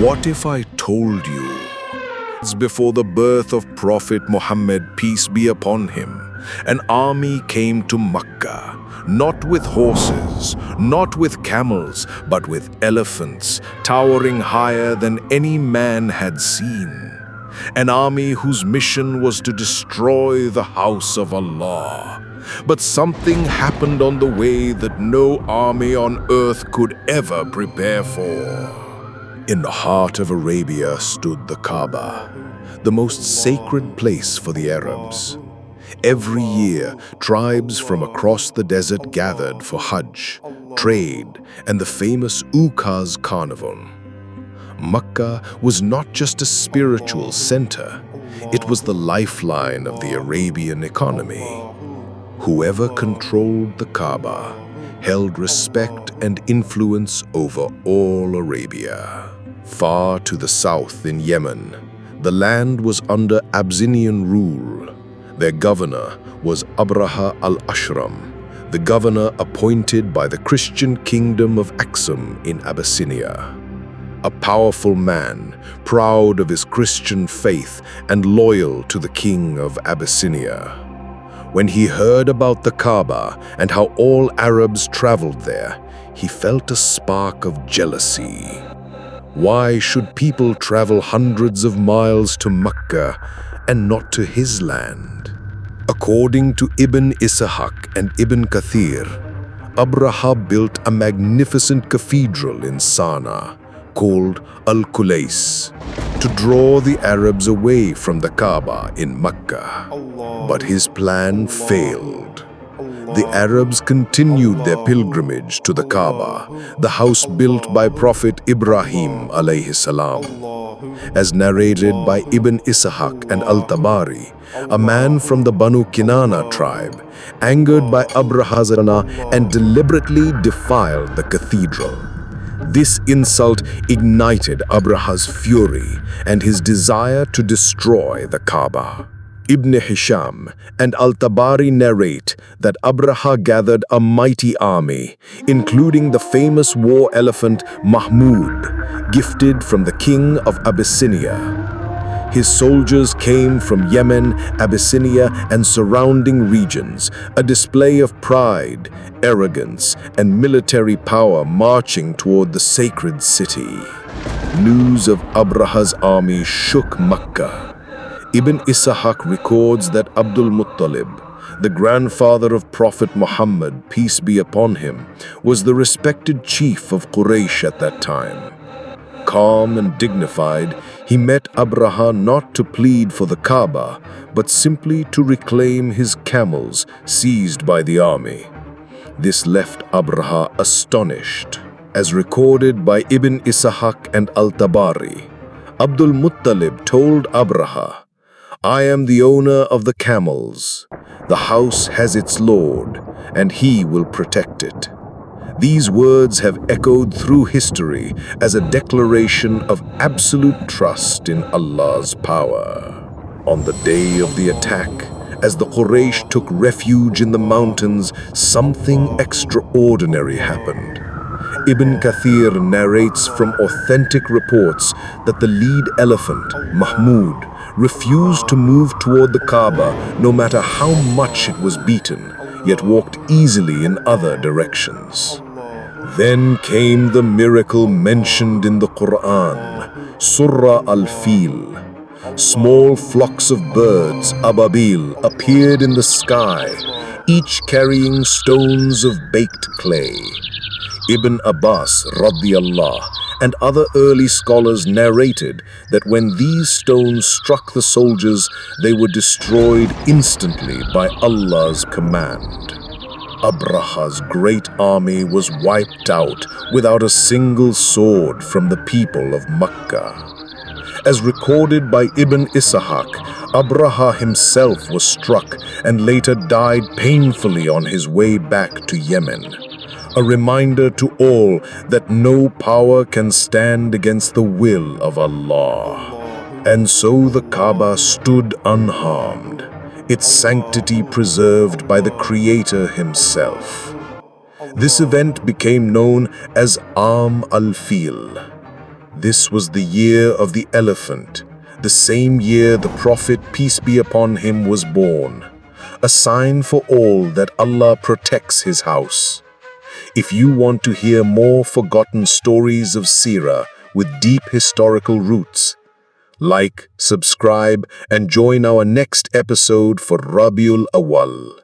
What if I told you, before the birth of Prophet Muhammad, peace be upon him, an army came to Makkah, not with horses, not with camels, but with elephants, towering higher than any man had seen. An army whose mission was to destroy the house of Allah. But something happened on the way that no army on earth could ever prepare for. In the heart of Arabia stood the Kaaba, the most sacred place for the Arabs. Every year, tribes from across the desert gathered for Hajj, trade, and the famous Ukaz carnival. Makkah was not just a spiritual center, it was the lifeline of the Arabian economy. Whoever controlled the Kaaba held respect and influence over all Arabia. Far to the south in Yemen, the land was under Abyssinian rule. Their governor was Abraha al-Ashram, the governor appointed by the Christian kingdom of Aksum in Abyssinia. A powerful man, proud of his Christian faith and loyal to the king of Abyssinia. When he heard about the Kaaba and how all Arabs traveled there, he felt a spark of jealousy. Why should people travel hundreds of miles to Makkah and not to his land? According to Ibn Ishaq and Ibn Kathir, Abraha built a magnificent cathedral in Sana'a called al-Kulais to draw the Arabs away from the Kaaba in Makkah. But his plan failed. The Arabs continued their pilgrimage to the Kaaba, the house built by Prophet Ibrahim alayhi salam. As narrated by Ibn Ishaq and al-Tabari, a man from the Banu Kinana tribe, angered by Abraha's and deliberately defiled the cathedral. This insult ignited Abraha's fury and his desire to destroy the Kaaba. Ibn Hisham and al-Tabari narrate that Abraha gathered a mighty army, including the famous war elephant Mahmud, gifted from the king of Abyssinia. His soldiers came from Yemen, Abyssinia, and surrounding regions, a display of pride, arrogance, and military power marching toward the sacred city. News of Abraha's army shook Makkah. Ibn Ishaq records that Abdul Muttalib, the grandfather of Prophet Muhammad, peace be upon him, was the respected chief of Quraysh at that time. Calm and dignified, he met Abraha not to plead for the Kaaba, but simply to reclaim his camels seized by the army. This left Abraha astonished. As recorded by Ibn Ishaq and al-Tabari, Abdul Muttalib told Abraha, "I am the owner of the camels. The house has its lord, and he will protect it." These words have echoed through history as a declaration of absolute trust in Allah's power. On the day of the attack, as the Quraysh took refuge in the mountains, something extraordinary happened. Ibn Kathir narrates from authentic reports that the lead elephant, Mahmud, refused to move toward the Kaaba no matter how much it was beaten, yet walked easily in other directions. Then came the miracle mentioned in the Quran, Surah al-Fil. Small flocks of birds, ababil, appeared in the sky, each carrying stones of baked clay. Ibn Abbas radiyallah and other early scholars narrated that when these stones struck the soldiers, they were destroyed instantly by Allah's command. Abraha's great army was wiped out without a single sword from the people of Makkah. As recorded by Ibn Ishaq, Abraha himself was struck and later died painfully on his way back to Yemen. A reminder to all that no power can stand against the will of Allah. And so the Kaaba stood unharmed, its sanctity preserved by the Creator himself. This event became known as Am al-Fil. This was the year of the elephant, the same year the Prophet, peace be upon him, was born, a sign for all that Allah protects his house. If you want to hear more forgotten stories of Seerah with deep historical roots, like, subscribe, and join our next episode for Rabiul Awwal.